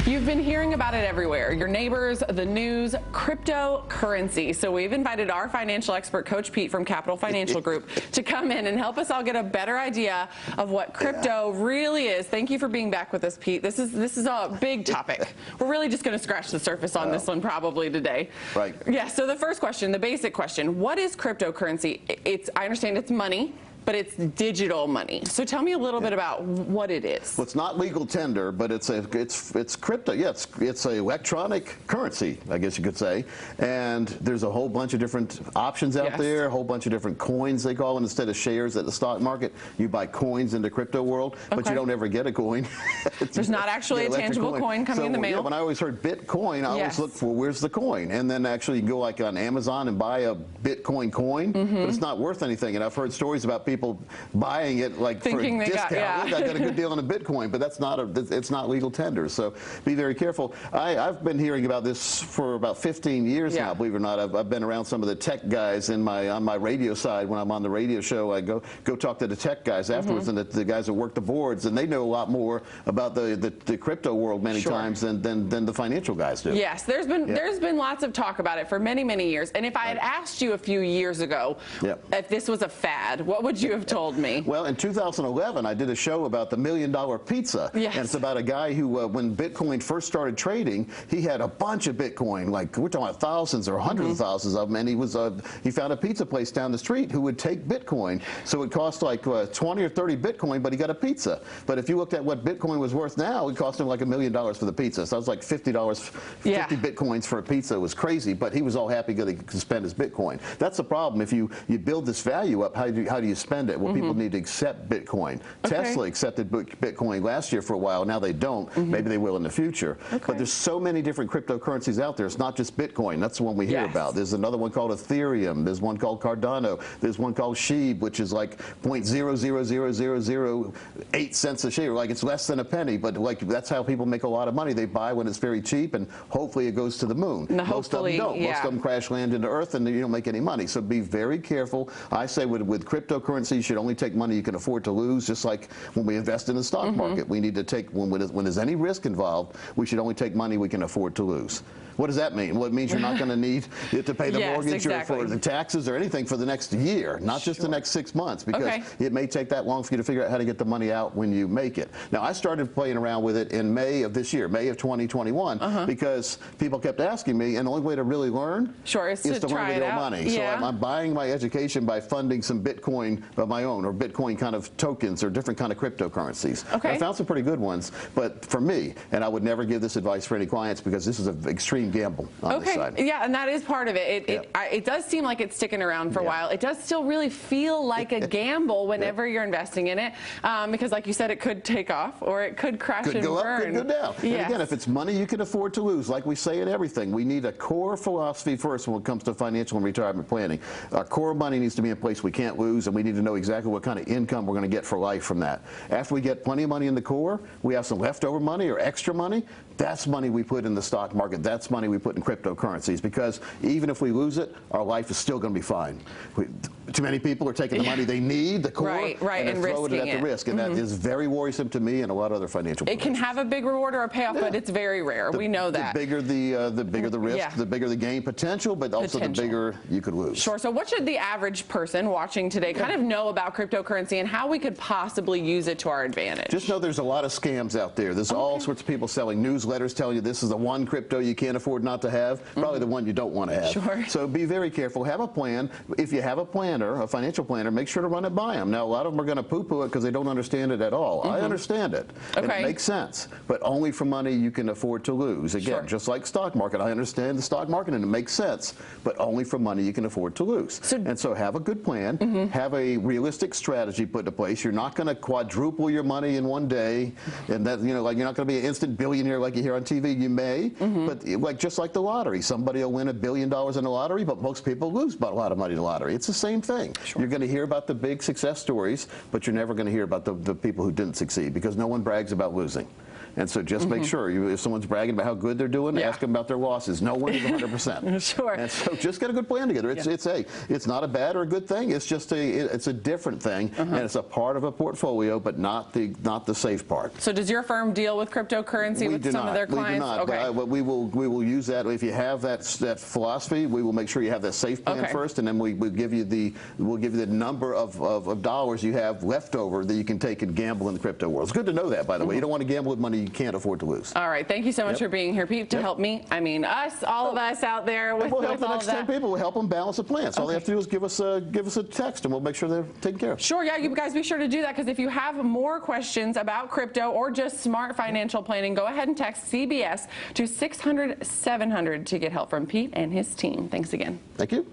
You've been hearing about it everywhere. Your neighbors, the news, cryptocurrency. So we've invited our financial expert, Coach Pete from Capital Financial Group, to come in and help us all get a better idea of what crypto really is. Thank you for being back with us, Pete. This is a big topic. We're really just going to scratch the surface on this one probably today. Right. Yeah, so the first question, the basic question, what is cryptocurrency? I understand it's money, but it's digital money. So tell me a little bit about what it is. Well, it's not legal tender, but it's crypto. Yeah, it's an electronic currency, I guess you could say. And there's a whole bunch of different options out there, a whole bunch of different coins they call them. Instead of shares at the stock market, you buy coins in the crypto world, but you don't ever get a coin. There's not actually a tangible coin coming in the mail. Yeah, when I always heard Bitcoin, I always look for where's the coin, and then actually you can go like on Amazon and buy a Bitcoin coin, but it's not worth anything. And I've heard stories about people buying it like thinking for a discount. I got a good deal on a Bitcoin, but it's not legal tender. So be very careful. I've been hearing about this for about 15 years now. Believe it or not, I've been around some of the tech guys on my radio side. When I'm on the radio show, I go talk to the tech guys afterwards, and the guys that work the boards, and they know a lot more about the crypto world many times than the financial guys do. Yes, there's been lots of talk about it for many years. And if I had asked you a few years ago if this was a fad, what would you have told me? Well, in 2011, I did a show about the $1 Million Pizza. Yes. And it's about a guy who, when Bitcoin first started trading, he had a bunch of Bitcoin, like we're talking about thousands or hundreds of thousands of them, and he found a pizza place down the street who would take Bitcoin. So it cost like 20 or 30 Bitcoin, but he got a pizza. But if you looked at what Bitcoin was worth now, it cost him like $1 million for the pizza. So it was like $50, 50 Bitcoins for a pizza. It was crazy, but he was all happy because he could spend his Bitcoin. That's the problem. If you build this value up, how do you spend it? Well, people need to accept Bitcoin. Tesla accepted Bitcoin last year for a while. Now they don't. Maybe they will in the future. But there's so many different cryptocurrencies out there. It's not just Bitcoin. That's the one we hear about. There's another one called Ethereum. There's one called Cardano. There's one called SHIB, which is like 0.00008 cents a share. Like it's less than a penny, but like that's how people make a lot of money. They buy when it's very cheap, and hopefully it goes to the moon. Most of them don't. Most of them crash land into Earth, and you don't make any money. So be very careful. I say with cryptocurrency, you should only take money you can afford to lose, just like when we invest in the stock market. We need to take, when there's any risk involved, we should only take money we can afford to lose. What does that mean? Well, it means you're not going to need to pay the mortgage or for the taxes or anything for the next year, not just the next 6 months, because it may take that long for you to figure out how to get the money out when you make it. Now, I started playing around with it in May of this year, May of 2021, because people kept asking me, and the only way to really learn is to learn with real money. So I'm buying my education by funding some Bitcoin of my own, or Bitcoin kind of tokens, or different kind of cryptocurrencies. I found some pretty good ones, but for me, and I would never give this advice for any clients, because this is an extreme gamble on this side. Yeah, and that is part of it. It does seem like it's sticking around for a while. It does still really feel like a gamble whenever you're investing in it, because like you said, it could take off or it could crash and go burn. Up, could go down. And again, if it's money you can afford to lose, like we say in everything, we need a core philosophy first when it comes to financial and retirement planning. Our core money needs to be in place we can't lose, and we need to know exactly what kind of income we're going to get for life from that. After we get plenty of money in the core, we have some leftover money or extra money. That's money we put in the stock market. That's money we put in cryptocurrencies, because even if we lose it, our life is still going to be fine. Too many people are taking the money they need, the core, and they're throwing it at the risk. And that is very worrisome to me and a lot of other financial It can have a big reward or a payoff, but it's very rare. We know that. The bigger the risk, the bigger the gain potential, but also the bigger you could lose. Sure. So what should the average person watching today kind of know about cryptocurrency and how we could possibly use it to our advantage? Just know there's a lot of scams out there. There's all sorts of people selling newsletters telling you this is the one crypto you can't afford not to have, probably the one you don't want to have. Sure. So be very careful. Have a plan. If you have a planner, a financial planner, make sure to run it by them. Now, a lot of them are going to poo-poo it because they don't understand it at all. I understand it. And it makes sense, but only for money you can afford to lose. Again, just like stock market, I understand the stock market and it makes sense, but only for money you can afford to lose. And so have a good plan, have a realistic strategy put into place. You're not going to quadruple your money in one day, and that, you know, like you're not going to be an instant billionaire like you hear on TV. You may, but like just like the lottery, somebody will win $1 billion in the lottery, but most people lose a lot of money in the lottery. It's the same thing. You're going to hear about the big success stories, but you're never going to hear about the people who didn't succeed, because no one brags about losing. And so just make sure, if someone's bragging about how good they're doing, ask them about their losses. No one is 100%. Sure. And so just get a good plan together. It's not a bad or a good thing. It's just it's a different thing, and it's a part of a portfolio, but not the safe part. So does your firm deal with cryptocurrency with some of their clients? We do not. Okay. But we will use that. If you have that philosophy, we will make sure you have that safe plan first, and then we'll give you the number of dollars you have left over that you can take and gamble in the crypto world. It's good to know that, by the way. You don't want to gamble with money you can't afford to lose. All right. Thank you so much for being here, Pete, to help me. I mean, all of us out there with, we'll help the all next of that. 10 people. We'll help them balance a plan. So all they have to do is give us a text, and we'll make sure they're taken care of. Sure. Yeah, you guys be sure to do that, because if you have more questions about crypto or just smart financial planning, go ahead and text CBS to 600-700 to get help from Pete and his team. Thanks again. Thank you.